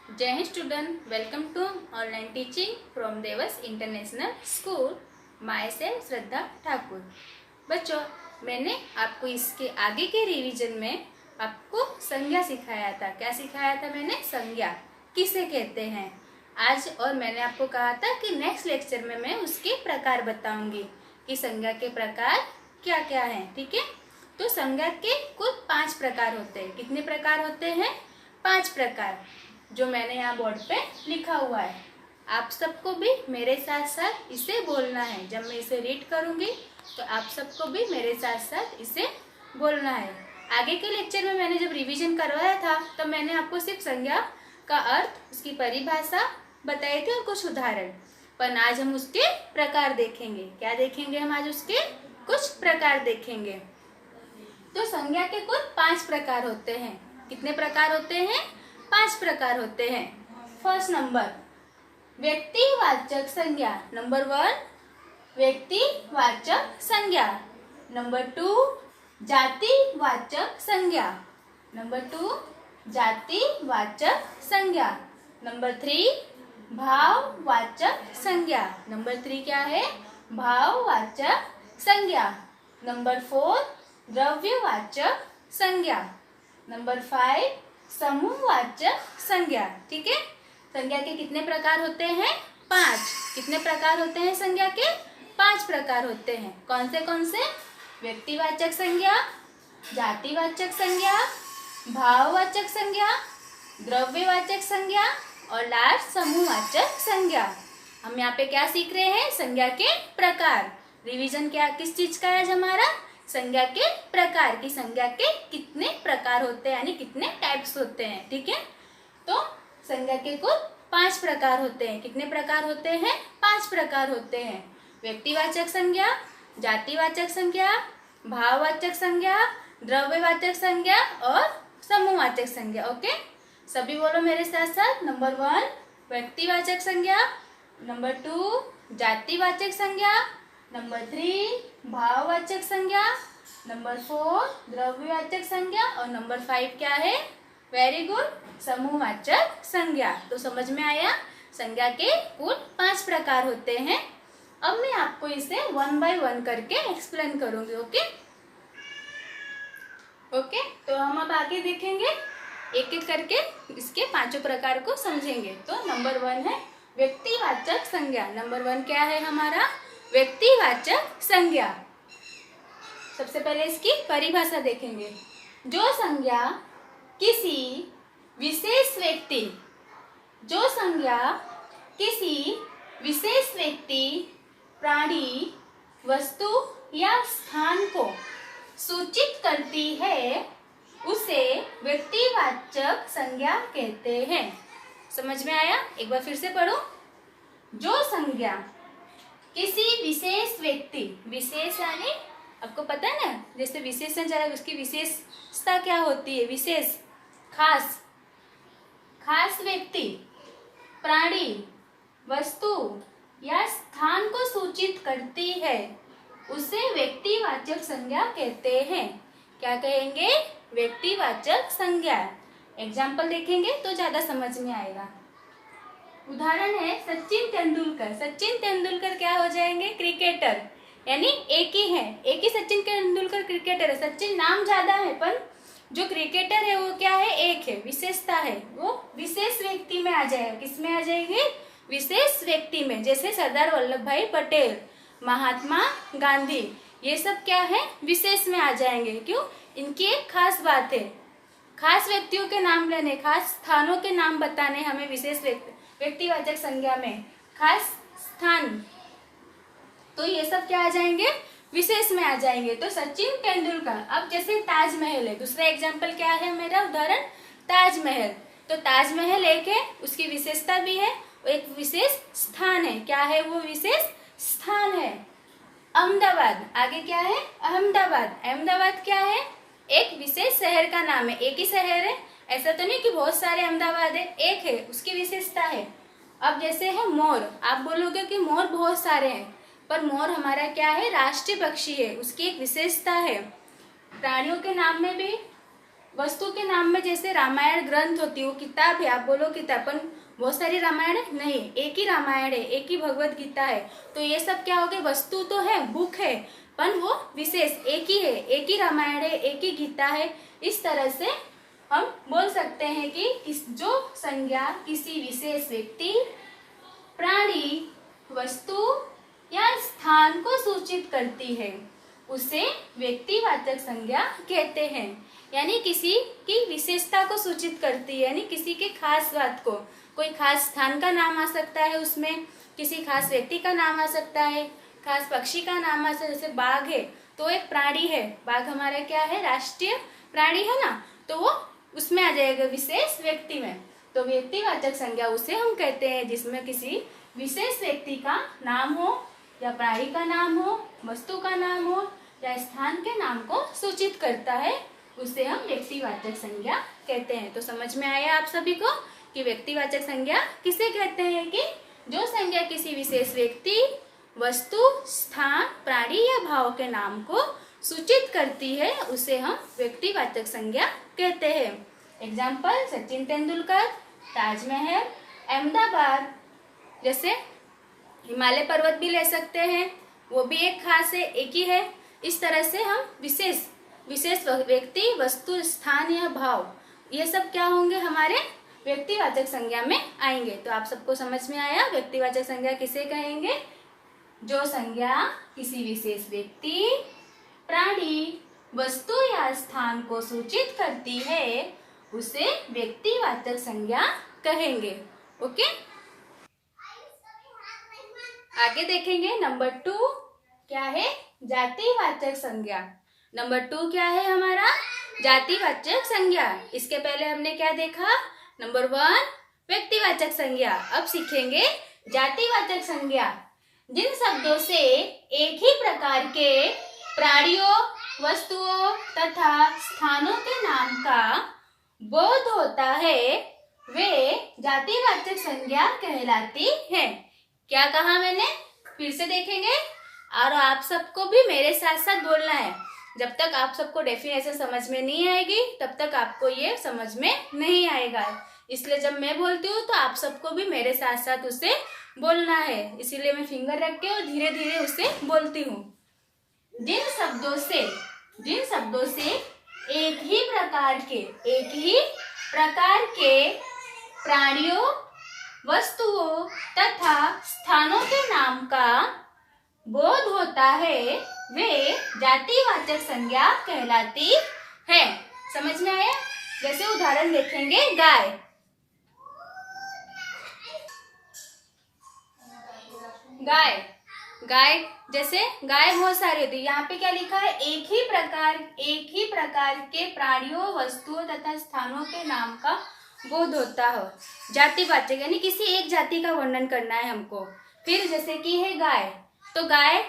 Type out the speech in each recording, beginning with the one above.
जय हिंद student, welcome to online teaching from Dewas international school. Myself Shraddha Thakur. बच्चों, मैंने आपको इसके आगे के रिवीजन में आपको संज्ञा सिखाया था। क्या सिखाया था मैंने? संज्ञा किसे कहते हैं आज। और मैंने आपको कहा था कि नेक्स्ट लेक्चर में मैं उसके प्रकार बताऊंगी कि संज्ञा के प्रकार क्या क्या हैं। ठीक है, तो संज्ञा के कुल 5 प्रकार होते हैं। कितने प्रकार होते हैं? 5 प्रकार, जो मैंने यहाँ बोर्ड पे लिखा हुआ है। आप सबको भी मेरे साथ साथ इसे बोलना है। जब मैं इसे रीड करूंगी तो आप सबको भी मेरे साथ साथ इसे बोलना है। आगे के लेक्चर में मैंने जब रिवीजन करवाया था तब मैंने आपको सिर्फ संज्ञा का अर्थ, उसकी परिभाषा बताई थी और कुछ उदाहरण। पर आज हम उसके प्रकार देखेंगे। क्या देखेंगे हम आज? उसके कुछ प्रकार देखेंगे। तो संज्ञा के कुल 5 प्रकार होते हैं। कितने प्रकार होते हैं? 5 प्रकार होते हैं। फर्स्ट नंबर, व्यक्तिवाचक संज्ञा। नंबर 1, व्यक्तिवाचक संज्ञा। नंबर 2, जातिवाचक संज्ञा। नंबर 2, जातिवाचक संज्ञा। नंबर 3, भाववाचक संज्ञा। नंबर 3 क्या है? भाववाचक संज्ञा। नंबर 4, द्रव्यवाचक संज्ञा। नंबर 5, समूहवाचक संज्ञा। ठीक है, संज्ञा के कितने प्रकार होते हैं? 5। कितने प्रकार होते हैं संज्ञा के? 5 प्रकार होते हैं। कौन से? व्यक्तिवाचक संज्ञा, जातिवाचक संज्ञा, भाववाचक संज्ञा, द्रव्यवाचक संज्ञा और लास्ट समूहवाचक संज्ञा। हम यहाँ पे क्या सीख रहे हैं? संज्ञा के प्रकार। रिवीजन क्या किस चीज का है आज हमारा? संज्ञा के प्रकार की। संज्ञा के कितने प्रकार होते हैं, यानी कितने टाइप्स होते हैं। ठीक है, तो संज्ञा के कुल 5 प्रकार होते हैं। कितने प्रकार होते हैं? 5 प्रकार होते हैं। व्यक्तिवाचक संज्ञा, जातिवाचक संज्ञा, भाववाचक संज्ञा, द्रव्यवाचक संज्ञा और समूहवाचक संज्ञा। ओके, सभी बोलो मेरे साथ साथ। नंबर 1, व्यक्तिवाचक संज्ञा। नंबर 2, जातिवाचक संज्ञा। नंबर 3, भाववाचक संज्ञा। नंबर 4, द्रव्यवाचक संज्ञा और नंबर 5 क्या है? वेरी गुड, समूहवाचक संज्ञा। तो समझ में आया? संज्ञा के कुल 5 प्रकार होते हैं। अब मैं आपको इसे 1 बाय 1 करके एक्सप्लेन करूंगी। ओके, तो हम अब आगे देखेंगे, एक एक करके इसके 5 प्रकार को समझेंगे। तो नंबर 1 है व्यक्तिवाचक संज्ञा। नंबर 1 क्या है हमारा? व्यक्तिवाचक संज्ञा। सबसे पहले इसकी परिभाषा देखेंगे। जो संज्ञा किसी विशेष व्यक्ति, जो संज्ञा किसी विशेष व्यक्ति, प्राणी, वस्तु या स्थान को सूचित करती है उसे व्यक्तिवाचक संज्ञा कहते हैं। समझ में आया? एक बार फिर से पढ़ो। जो संज्ञा किसी विशेष व्यक्ति, विशेष यानी आपको पता है ना, जैसे विशेषण जरा उसकी विशेषता क्या होती है? विशेष, खास व्यक्ति, प्राणी, वस्तु या स्थान को सूचित करती है उसे व्यक्तिवाचक संज्ञा कहते हैं। क्या कहेंगे? व्यक्तिवाचक संज्ञा। एग्जाम्पल देखेंगे तो ज्यादा समझ में आएगा। उदाहरण है सचिन तेंदुलकर। सचिन तेंदुलकर क्या हो जाएंगे? क्रिकेटर, यानी एक ही सचिन तेंदुलकर क्रिकेटर है। सचिन नाम ज्यादा है पर जो क्रिकेटर है वो क्या है? एक है, विशेषता है। वो विशेष व्यक्ति में आ जाएगा। किस में आ जाएंगे? विशेष व्यक्ति में। जैसे सरदार वल्लभ भाई पटेल, महात्मा गांधी, ये सब क्या है? विशेष में आ जाएंगे। क्यों? इनकी एक खास बात है। खास व्यक्तियों के नाम लेने, खास स्थानों के नाम बताने हमें विशेष व्यक्तिवाचक संज्ञा में। खास स्थान, तो ये सब क्या आ जाएंगे? विशेष में आ जाएंगे। तो सचिन तेंदुलकर। अब जैसे ताजमहल है, दूसरा एग्जाम्पल क्या है मेरा? उदाहरण ताजमहल। तो ताजमहल एक है, उसकी विशेषता भी है, एक विशेष स्थान है। क्या है वो विशेष स्थान? है अहमदाबाद। आगे क्या है? अहमदाबाद। अहमदाबाद क्या है? एक विशेष शहर का नाम है। एक ही शहर है, ऐसा तो नहीं कि बहुत सारे अहमदाबाद है, एक है, उसकी विशेषता है। अब जैसे है मोर। आप बोलोगे कि मोर बहुत सारे हैं, पर मोर हमारा क्या है? राष्ट्रीय पक्षी है, उसकी एक विशेषता है। प्राणियों के नाम में भी वस्तु के नाम में जैसे रामायण ग्रंथ होती है, वो किताब है, आप बोलो किताब, पर बहुत सारी रामायण है नहीं, एक ही रामायण है, एक ही भगवत गीता है। तो ये सब क्या हो गए, वस्तु तो है, बुक है, पर वो विशेष एक ही है, एक ही रामायण है, एक ही गीता है। इस तरह से हम बोल सकते हैं कि जो संज्ञा किसी विशेष व्यक्ति, प्राणी, वस्तु या स्थान को सूचित करती है उसे व्यक्तिवाचक संज्ञा कहते हैं। यानी किसी की विशेषता को सूचित करती है, यानी किसी के खास बात को, कोई खास स्थान का नाम आ सकता है, उसमें किसी खास व्यक्ति का नाम आ सकता है, खास पक्षी का नाम आ सकता है। जैसे बाघ है तो एक प्राणी है, बाघ हमारा क्या है, राष्ट्रीय प्राणी है ना, तो वो उसमें आ जाएगा विशेष व्यक्ति में। तो व्यक्तिवाचक संज्ञा उसे हम कहते हैं जिसमें किसी विशेष व्यक्ति का नाम हो, या प्राणी का नाम हो, वस्तु का नाम हो, या स्थान के नाम को सूचित करता है, उसे हम व्यक्तिवाचक संज्ञा कहते हैं। तो समझ में आया आप सभी को कि व्यक्तिवाचक संज्ञा किसे कहते हैं, कि जो संज्ञा किसी विशेष व्यक्ति, वस्तु, स्थान, प्राणी या भाव के नाम को सूचित करती है, उसे हम व्यक्तिवाचक संज्ञा कहते हैं। एग्जाम्पल, सचिन तेंदुलकर, ताजमहल, अहमदाबाद, जैसे हिमालय पर्वत भी ले सकते हैं, वो भी एक खास है, एक ही है। इस तरह से हम विशेष व्यक्ति, वस्तु, स्थान या भाव, ये सब क्या होंगे, हमारे व्यक्तिवाचक संज्ञा में आएंगे। तो आप सबको समझ में आया व्यक्तिवाचक संज्ञा किसे कहेंगे, जो संज्ञा किसी विशेष व्यक्ति, प्राणी, वस्तु या स्थान को सूचित करती है, उसे व्यक्तिवाचक संज्ञा कहेंगे। ओके, आगे देखेंगे। नंबर 2 क्या है, जातिवाचक संज्ञा। नंबर 2 क्या है हमारा, जातिवाचक संज्ञा। इसके पहले हमने क्या देखा, नंबर 1 व्यक्तिवाचक संज्ञा। अब सीखेंगे जातिवाचक संज्ञा। जिन शब्दों से एक ही प्रकार के प्राणियों, वस्तुओं तथा स्थानों के नाम का बोध होता है, वे जातिवाचक संज्ञा कहलाती है। क्या कहा मैंने, फिर से देखेंगे, और आप सबको भी मेरे साथ साथ बोलना है। जब तक आप सबको डेफिनेशन समझ में नहीं आएगी, तब तक आपको ये समझ में नहीं आएगा। इसलिए जब मैं बोलती हूँ तो आप सबको भी मेरे साथ साथ उसे बोलना है। इसीलिए मैं फिंगर रख के और धीरे धीरे उसे बोलती हूँ। जिन शब्दों से एक ही प्रकार के प्राणियों, वस्तुओं तथा स्थानों के नाम का बोध होता है, वे जातिवाचक संज्ञा कहलाती है। समझ में आया? जैसे उदाहरण देखेंगे, गाय। गाय जैसे गाय बहुत सारी होती है। यहाँ पे क्या लिखा है, एक ही प्रकार के प्राणियों, वस्तुओं तथा स्थानों के नाम का बोध होता है। जातिवाचक यानी किसी एक जाति का वर्णन करना है हमको। फिर जैसे कि है गाय, तो गाय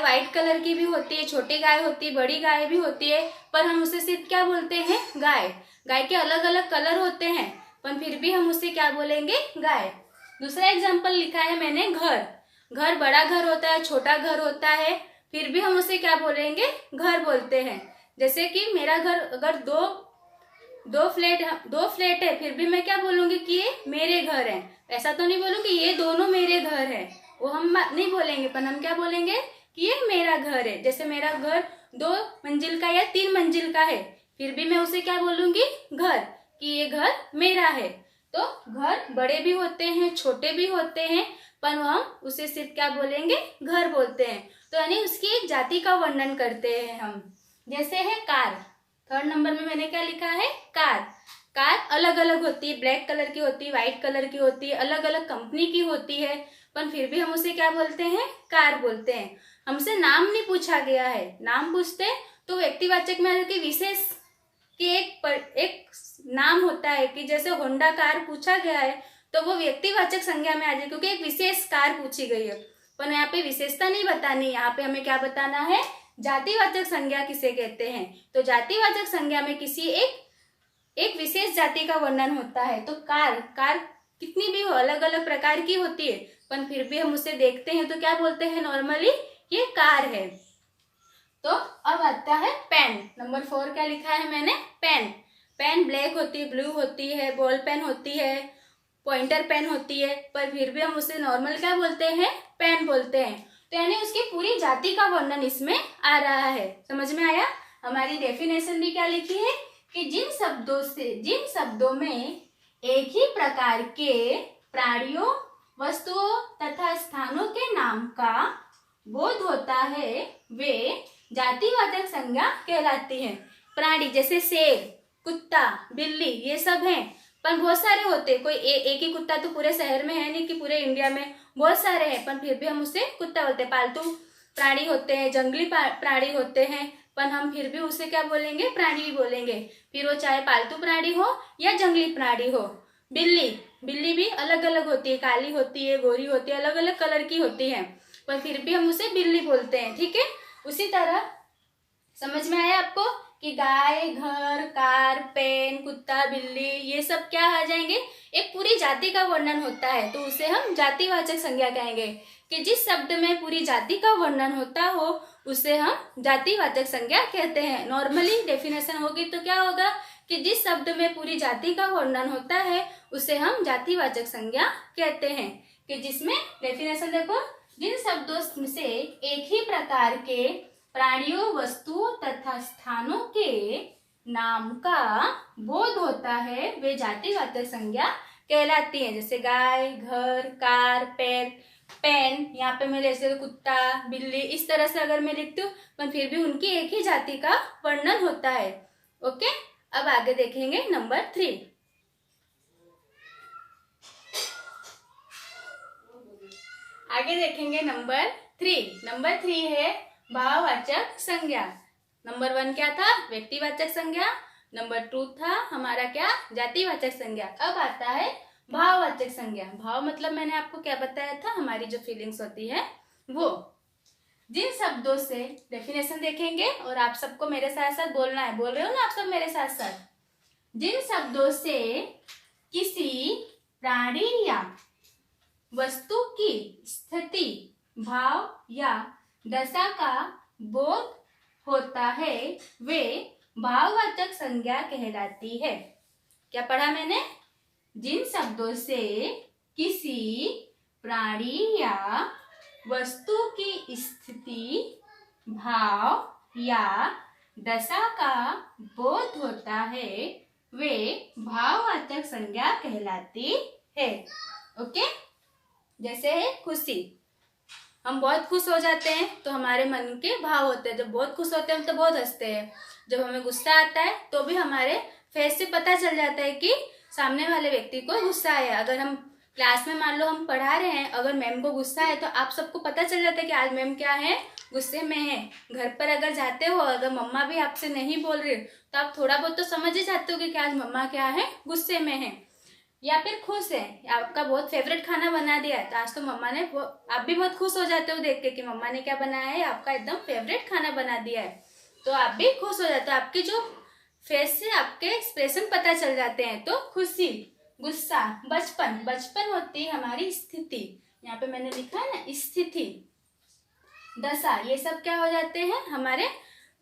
व्हाइट कलर की भी होती है, छोटी गाय होती है, बड़ी गाय भी होती है, पर हम उसे सिर्फ क्या बोलते हैं, गाय। गाय के अलग अलग कलर होते हैं, पर फिर भी हम उसे क्या बोलेंगे, गाय। दूसरा एग्जाम्पल लिखा है मैंने, घर बड़ा घर होता है, छोटा घर होता है, फिर भी हम उसे क्या बोलेंगे, घर बोलते हैं। जैसे कि मेरा घर अगर दो फ्लैट है, फिर भी मैं क्या बोलूंगी कि ये मेरे घर है। ऐसा तो नहीं बोलूंगी ये दोनों मेरे घर है, वो हम नहीं बोलेंगे, पर हम क्या बोलेंगे कि ये मेरा घर है। जैसे मेरा घर 2 मंजिल का या 3 मंजिल का है, फिर भी मैं उसे क्या बोलूंगी, घर, कि ये घर मेरा है। तो घर बड़े भी होते हैं, छोटे भी होते हैं, पर हम उसे सिर्फ क्या बोलेंगे, घर बोलते हैं। तो यानी उसकी एक जाति का वर्णन करते हैं हम। जैसे है कार, 3rd नंबर में मैंने क्या लिखा है, कार अलग अलग होती है, ब्लैक कलर की होती है, व्हाइट कलर की होती है, अलग अलग कंपनी की होती है, पर फिर भी हम उसे क्या बोलते हैं, कार बोलते हैं। हमसे नाम नहीं पूछा गया है, नाम पूछते तो व्यक्तिवाचक में कि विशेष कि एक नाम होता है, कि जैसे होंडा कार पूछा गया है तो वो व्यक्तिवाचक संज्ञा में आ जाए, क्योंकि एक विशेष कार पूछी गई है। पर यहाँ पे विशेषता नहीं बतानी, यहाँ पे हमें क्या बताना है, जातिवाचक संज्ञा किसे कहते हैं। तो जातिवाचक संज्ञा में किसी एक विशेष जाति का वर्णन होता है। तो कार कितनी भी हो, अलग अलग प्रकार की होती है, पर फिर भी हम उसे देखते हैं तो क्या बोलते हैं, नॉर्मली ये कार है। तो अब आता है पेन। नंबर 4 क्या लिखा है मैंने? पेन। पेन ब्लैक होती है, ब्लू होती है, बॉल पेन होती है, पॉइंटर पेन होती है, पर फिर भी हम उसे नॉर्मल क्या बोलते हैं? पेन बोलते हैं। तो यानी उसकी पूरी जाति का वर्णन इसमें आ रहा है। समझ में आया? हमारी डेफिनेशन भी क्या लिखी है कि जिन शब्दों में एक ही प्रकार के प्राणियों, वस्तुओं तथा स्थानों के नाम का बोध होता है वे जातिवाचक संज्ञा कहलाती है। प्राणी जैसे शेर, कुत्ता, बिल्ली ये सब हैं, पर बहुत सारे होते हैं। कोई एक ही कुत्ता तो पूरे शहर में है नहीं कि पूरे इंडिया में, बहुत सारे हैं, पर फिर भी हम उसे कुत्ता बोलते हैं। पालतू प्राणी होते हैं, जंगली प्राणी होते हैं, पर हम फिर भी उसे क्या बोलेंगे? प्राणी ही बोलेंगे। फिर वो चाहे पालतू प्राणी हो या जंगली प्राणी हो। बिल्ली भी अलग अलग होती है, काली होती है, गोरी होती है, अलग अलग कलर की होती है, पर फिर भी हम उसे बिल्ली बोलते हैं। ठीक है, उसी तरह समझ में आया आपको कि गाय, घर, कार, पेन, कुत्ता, बिल्ली ये सब क्या आ जाएंगे? एक पूरी जाति का वर्णन होता है, तो उसे हम जातिवाचक संज्ञा कहेंगे। कि जिस शब्द में पूरी जाति का वर्णन होता हो उसे हम जातिवाचक संज्ञा कहते हैं। नॉर्मली डेफिनेशन होगी तो क्या होगा कि जिस शब्द में पूरी जाति का वर्णन होता है उसे हम जातिवाचक संज्ञा कहते हैं। कि जिसमें डेफिनेशन देखो, जिन शब्दों से एक ही प्रकार के प्राणियों, वस्तुओं तथा स्थानों के नाम का बोध होता है वे जातिवाचक संज्ञा कहलाती है। जैसे गाय, घर, कार, पेन, यहाँ पे मैं जैसे कुत्ता, बिल्ली, इस तरह से अगर मैं लिखती हूँ, पर फिर भी उनकी एक ही जाति का वर्णन होता है। ओके, अब आगे देखेंगे नंबर 3। आगे देखेंगे नंबर 3। नंबर 3 है भाववाचक संज्ञा। नंबर 1 क्या था? व्यक्तिवाचक संज्ञा। नंबर 2 था हमारा क्या? जातिवाचक संज्ञा। अब आता है भाववाचक संज्ञा। भाव मतलब मैंने आपको क्या बताया था? हमारी जो फीलिंग्स होती है वो। जिन शब्दों से डेफिनेशन देखेंगे और आप सबको मेरे साथ साथ बोलना है। बोल रहे हो ना आप सब मेरे साथ साथ? जिन शब्दों से किसी प्राणी या वस्तु की स्थिति, भाव या दशा का बोध होता है वे भाववाचक संज्ञा कहलाती है। क्या पढ़ा मैंने? जिन शब्दों से किसी प्राणी या वस्तु की स्थिति, भाव या दशा का बोध होता है वे भाववाचक संज्ञा कहलाती है। ओके, जैसे है खुशी। हम बहुत खुश हो जाते हैं तो हमारे मन के भाव होते हैं। जब बहुत खुश होते हैं हम तो बहुत हंसते हैं। जब हमें गुस्सा आता है तो भी हमारे फेस से पता चल जाता है कि सामने वाले व्यक्ति को गुस्सा है। अगर हम क्लास में मान लो हम पढ़ा रहे हैं, अगर मैम को गुस्सा है तो आप सबको पता चल जाता है कि आज मैम क्या है? गुस्से में है। घर पर अगर जाते हो, अगर मम्मा भी आपसे नहीं बोल रही तो आप थोड़ा बहुत तो समझ ही जाते हो कि आज मम्मा क्या है? गुस्से में है। या फिर खुश है, आपका बहुत फेवरेट खाना बना दिया है तो आज तो मम्मा ने, आप भी बहुत खुश हो जाते हो देख के कि मम्मा ने क्या बनाया है, आपका एकदम फेवरेट खाना बना दिया है, तो आप भी खुश हो जाते हो। आपके जो फेस से आपके एक्सप्रेशन पता चल जाते हैं। तो खुशी, गुस्सा, बचपन होती है हमारी स्थिति। यहाँ पे मैंने लिखा है ना स्थिति, दशा, ये सब क्या हो जाते हैं हमारे?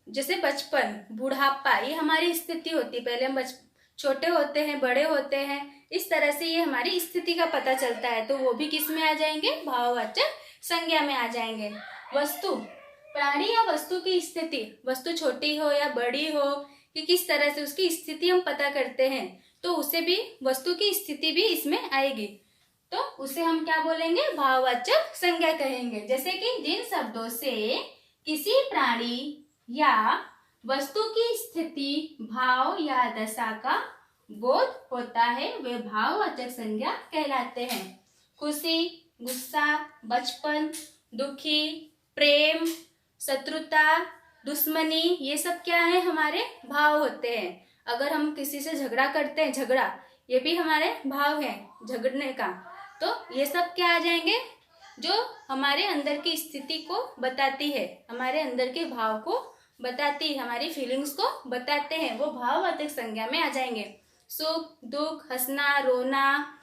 जैसे बचपन, बुढ़ापा, ये हमारी स्थिति होती है। पहले हम छोटे होते हैं, बड़े होते हैं, इस तरह से ये हमारी स्थिति का पता चलता है। तो वो भी किस में आ जाएंगे? भाववाचक संज्ञा में आ जाएंगे। वस्तु, प्राणी या वस्तु की स्थिति, वस्तु छोटी हो या बड़ी हो, कि किस तरह से उसकी स्थिति हम पता करते हैं, तो उसे भी, वस्तु की स्थिति भी इसमें आएगी। तो उसे हम क्या बोलेंगे? भाववाचक संज्ञा कहेंगे। जैसे कि जिन शब्दों से किसी प्राणी या वस्तु की स्थिति, भाव या दशा का बोध होता है वे भाववाचक संज्ञा कहलाते हैं। खुशी, गुस्सा, बचपन, दुखी, प्रेम, शत्रुता, दुश्मनी, ये सब क्या है? हमारे भाव होते हैं। अगर हम किसी से झगड़ा करते हैं, झगड़ा, ये भी हमारे भाव है, झगड़ने का। तो ये सब क्या आ जाएंगे? जो हमारे अंदर की स्थिति को बताती है, हमारे अंदर के भाव को बताती है, हमारी फीलिंग्स को बताते हैं, वो भाववाचक संज्ञा में आ जाएंगे। सुख, दुख, हंसना, रोना,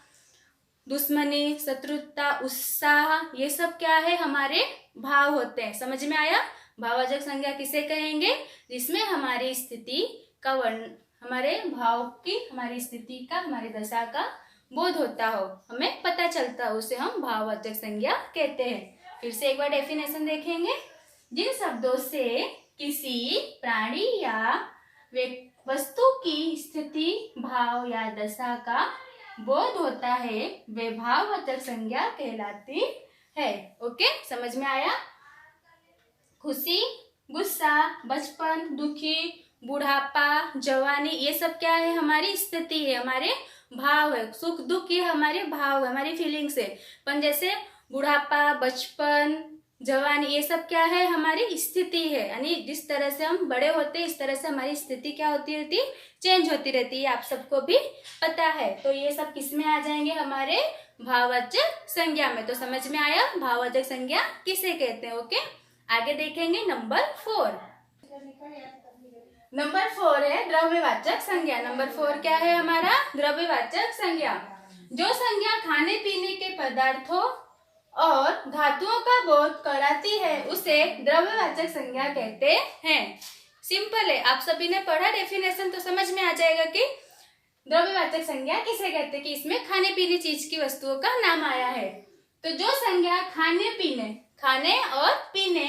दुश्मनी, शत्रुता, उत्साह, ये सब क्या है? हमारे भाव होते हैं। समझ में आया? भाववाचक संज्ञा किसे कहेंगे? जिसमें हमारी स्थिति का वर्ण, हमारे भाव की, हमारी स्थिति का, हमारी दशा का बोध होता हो, हमें पता चलता हो, उसे हम भाववाचक संज्ञा कहते हैं। फिर से एक बार डेफिनेशन देखेंगे। जिन शब्दों से किसी प्राणी या वस्तु की स्थिति, भाव या दशा का बोध होता है वे भाववाचक संज्ञा कहलाती है। ओके, समझ में आया? खुशी, गुस्सा, बचपन, दुखी, बुढ़ापा, जवानी, ये सब क्या है? हमारी स्थिति है, हमारे भाव है। सुख दुख ये हमारे भाव है, हमारी फीलिंग्स है। पर जैसे बुढ़ापा, बचपन, जवानी, ये सब क्या है? हमारी स्थिति है। यानी जिस तरह से हम बड़े होते हैं इस तरह से हमारी स्थिति क्या होती रहती है? चेंज होती रहती है। आप सबको भी पता है। तो ये सब किस में आ जाएंगे? हमारे भाववाचक संज्ञा में। तो समझ में आया भाववाचक संज्ञा किसे कहते हैं? ओके, आगे देखेंगे नंबर 4। नंबर 4 है द्रव्यवाचक संज्ञा। नंबर 4 क्या है हमारा? द्रव्यवाचक संज्ञा। जो संज्ञा खाने पीने के पदार्थों और धातुओं का बोध कराती है उसे द्रव्यवाचक संज्ञा कहते हैं। सिंपल है, आप सभी ने पढ़ा डेफिनेशन तो समझ में आ जाएगा कि द्रव्यवाचक संज्ञा किसे कहते हैं, कि इसमें खाने पीने चीज की वस्तुओं का नाम आया है। तो जो संज्ञा खाने और पीने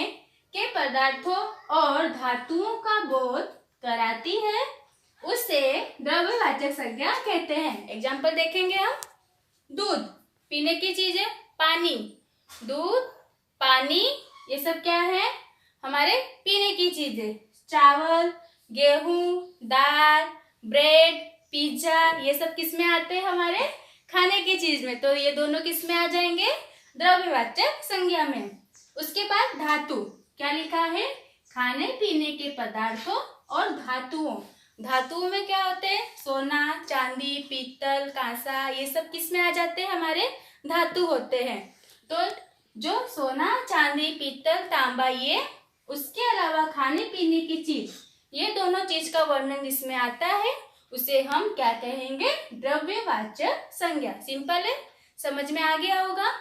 के पदार्थों और धातुओं का बोध कराती है उसे द्रव्यवाचक संज्ञा कहते हैं। एग्जाम्पल देखेंगे हम। दूध पीने की चीज है, पानी, दूध, पानी, ये सब क्या है? हमारे पीने की चीजें। चावल, गेहूं, दाल, ब्रेड, पिज्जा, ये सब किस में आते हैं? हमारे खाने की चीज में। तो ये दोनों किस में आ जाएंगे? द्रव्यवाचक संज्ञा में। उसके बाद धातु, क्या लिखा है? खाने पीने के पदार्थों और धातुओं। धातुओं में क्या होते हैं? सोना, चांदी, पीतल, कांसा, ये सब किस में आ जाते हैं? हमारे धातु होते हैं। तो जो सोना, चांदी, पीतल, तांबा, ये उसके अलावा खाने पीने की चीज, ये दोनों चीज का वर्णन जिसमें आता है उसे हम क्या कहेंगे? द्रव्यवाचक संज्ञा। सिंपल है, समझ में आ गया होगा।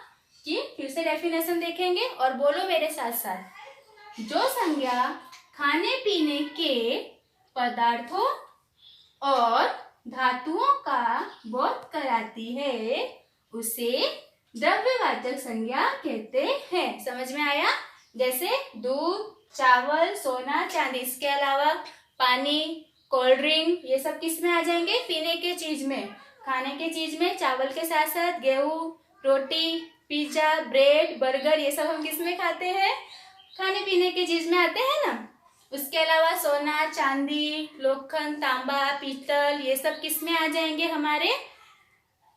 कि फिर से डेफिनेशन देखेंगे और बोलो मेरे साथ साथ। जो संज्ञा खाने पीने के पदार्थों और धातुओं का बोध कराती है उसे द्रव्यवाचक संज्ञा कहते हैं। समझ में आया? जैसे दूध, चावल, सोना, चांदी, इसके अलावा पानी, कोल्ड ड्रिंक, ये सब किस में आ जाएंगे? पीने के चीज में। खाने के चीज में चावल के साथ साथ गेहूं, रोटी, पिज्जा, ब्रेड, बर्गर, ये सब हम किस में खाते हैं? खाने पीने की चीज में आते हैं ना। उसके अलावा सोना, चांदी, लोखंड, तांबा, पीतल, ये सब किस में आ जाएंगे? हमारे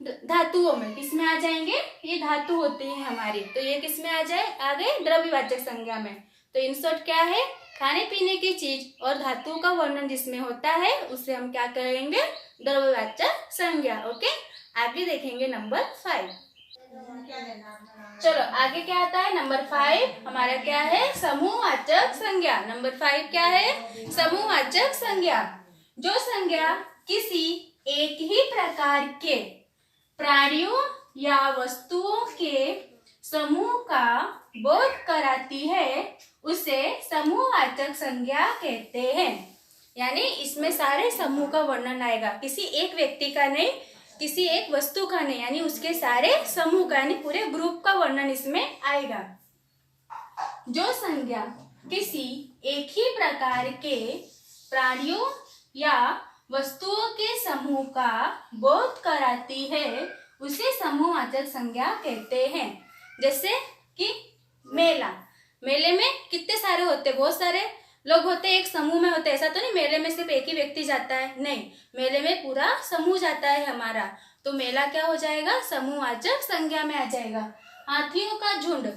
धातुओं में। किस में आ जाएंगे? ये धातु होती है हमारी। तो ये किस में आ गए? द्रव्यवाचक संज्ञा में। तो इन शॉर्ट क्या है? खाने पीने की चीज और धातुओं का वर्णन जिसमें होता है उसे हम क्या कहेंगे? द्रव्यवाचक संज्ञा। ओके, आगे देखेंगे नंबर 5। चलो आगे क्या आता है? नंबर 5 हमारा क्या है? समूहवाचक संज्ञा। नंबर 5 क्या है? समूहवाचक संज्ञा। जो संज्ञा किसी एक ही प्रकार के प्राणियों या वस्तुओं के समूह का बोध कराती है उसे समूहवाचक संज्ञा कहते हैं। यानी इसमें सारे समूह का वर्णन आएगा, किसी एक व्यक्ति का नहीं, किसी एक वस्तु का नहीं, यानी उसके सारे समूह का, यानी पूरे ग्रुप का वर्णन इसमें आएगा। जो संज्ञा किसी एक ही प्रकार के प्राणियों या वस्तुओं के समूह का बोध कराती है उसे समूहवाचक संज्ञा कहते हैं। जैसे कि मेले में कितने सारे होते हैं? बहुत सारे लोग होते हैं, एक समूह में होते हैं। ऐसा तो नहीं मेले में सिर्फ एक ही व्यक्ति जाता है, नहीं, मेले में पूरा समूह जाता है हमारा। तो मेला क्या हो जाएगा? समूहवाचक संज्ञा में आ जाएगा। हाथियों का झुंड,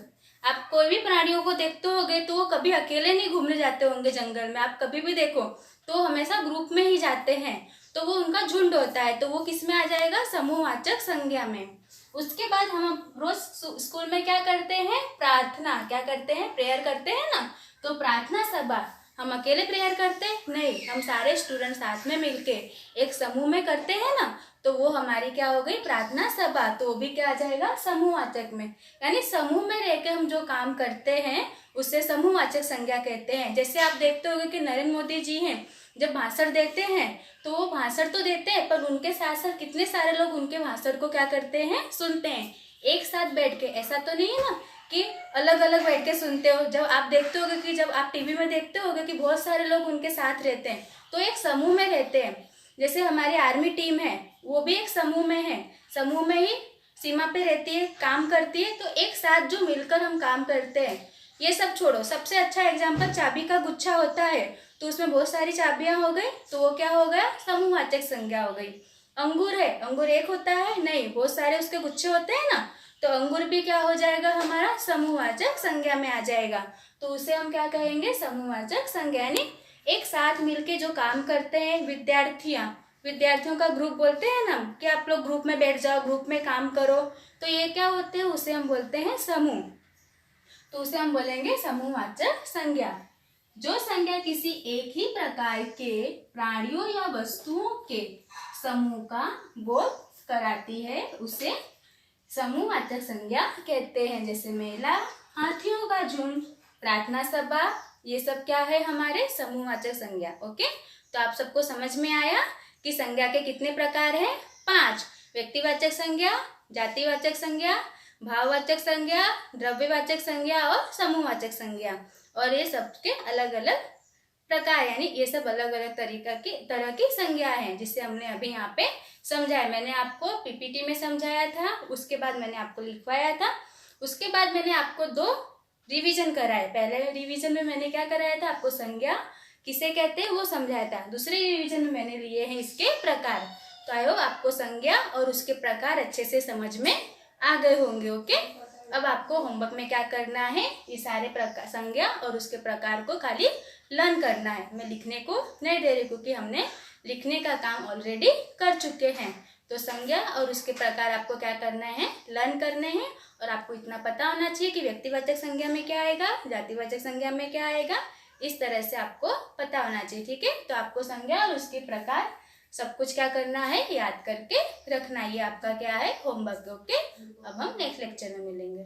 आप कोई भी प्राणियों को देखते होंगे तो वो कभी अकेले नहीं घूमने जाते होंगे जंगल में। आप कभी भी देखो तो हमेशा ग्रुप में ही जाते हैं, तो वो उनका झुंड होता है। तो वो किस में आ जाएगा? समूहवाचक संज्ञा में। उसके बाद हम रोज स्कूल में क्या करते हैं? प्रार्थना, क्या करते हैं? प्रेयर करते हैं ना। तो प्रार्थना सभा हम अकेले प्रेयर करते नहीं, हम सारे स्टूडेंट साथ में मिलके एक समूह में करते हैं ना, तो वो हमारी क्या हो गई प्रार्थना सभा। तो वो भी क्या आ जाएगा समूहवाचक में, यानी समूह में रहकर हम जो काम करते हैं उससे समूहवाचक संज्ञा कहते हैं। जैसे आप देखते होंगे कि नरेंद्र मोदी जी हैं, जब भाषण देते हैं तो वो भाषण तो देते हैं पर उनके साथ साथ कितने सारे लोग उनके भाषण को क्या करते हैं, सुनते हैं एक साथ बैठ के। ऐसा तो नहीं है ना कि अलग अलग बैठ के सुनते हो। जब आप देखते होगे कि जब आप टीवी में देखते होगे कि बहुत सारे लोग उनके साथ रहते हैं, तो एक समूह में रहते हैं। जैसे हमारी आर्मी टीम है, वो भी एक समूह में है, समूह में ही सीमा पे रहती है, काम करती है, तो एक साथ जो मिलकर हम काम करते हैं। ये सब छोड़ो, सबसे अच्छा एग्जाम्पल चाबी का गुच्छा होता है, तो उसमें बहुत सारी चाबियां हो गई, तो वो क्या हो गया समूहवाचक संज्ञा हो गई। अंगूर है, अंगूर एक होता है नहीं, बहुत सारे उसके गुच्छे होते हैं ना, तो अंगूर भी क्या हो जाएगा हमारा समूहवाचक संज्ञा में आ जाएगा। तो उसे हम क्या कहेंगे समूहवाचक संज्ञा, यानी एक साथ मिलके जो काम करते हैं। विद्यार्थियों का ग्रुप बोलते हैं ना कि आप लोग ग्रुप में बैठ जाओ, ग्रुप में काम करो, तो ये क्या होते हैं, उसे हम बोलते हैं समूह। तो उसे हम बोलेंगे समूहवाचक संज्ञा। जो संज्ञा किसी एक ही प्रकार के प्राणियों या वस्तुओं के समूह का बोध कराती है उसे समूहवाचक संज्ञा कहते हैं। जैसे मेला, हाथियों का झुंड, प्रार्थना सभा, ये सब क्या है हमारे समूहवाचक संज्ञा। ओके, तो आप सबको समझ में आया कि संज्ञा के कितने प्रकार हैं, 5। व्यक्तिवाचक संज्ञा, जातिवाचक संज्ञा, भाववाचक संज्ञा, द्रव्यवाचक संज्ञा और समूहवाचक संज्ञा। और ये सबके अलग अलग प्रकार, यानी ये सब अलग अलग तरह की संज्ञा हैं, जिसे हमने अभी यहाँ पे समझाया। मैंने आपको पीपीटी में समझाया था, उसके बाद मैंने आपको लिखवाया था, उसके बाद मैंने आपको 2 रिवीजन कराए। पहले रिवीजन में मैंने क्या कराया था, आपको संज्ञा किसे कहते हैं वो समझाया था। दूसरे रिवीजन में मैंने लिए हैं इसके प्रकार। तो आई होप आपको संज्ञा और उसके प्रकार अच्छे से समझ में आ गए होंगे। ओके, अब आपको होमवर्क में क्या करना है, ये सारे प्रकार संज्ञा और उसके प्रकार को खाली लर्न करना है। मैं लिखने को नहीं दे रही क्योंकि हमने लिखने का काम ऑलरेडी कर चुके हैं। तो संज्ञा और उसके प्रकार आपको क्या करना है, लर्न करने हैं। और आपको इतना पता होना चाहिए कि व्यक्तिवाचक संज्ञा में क्या आएगा, जातिवाचक संज्ञा में क्या आएगा, इस तरह से आपको पता होना चाहिए। ठीक है, तो आपको संज्ञा और उसके प्रकार सब कुछ क्या करना है, याद करके रखना। ये आपका क्या है होमवर्क। ओके, अब हम नेक्स्ट लेक्चर में मिलेंगे।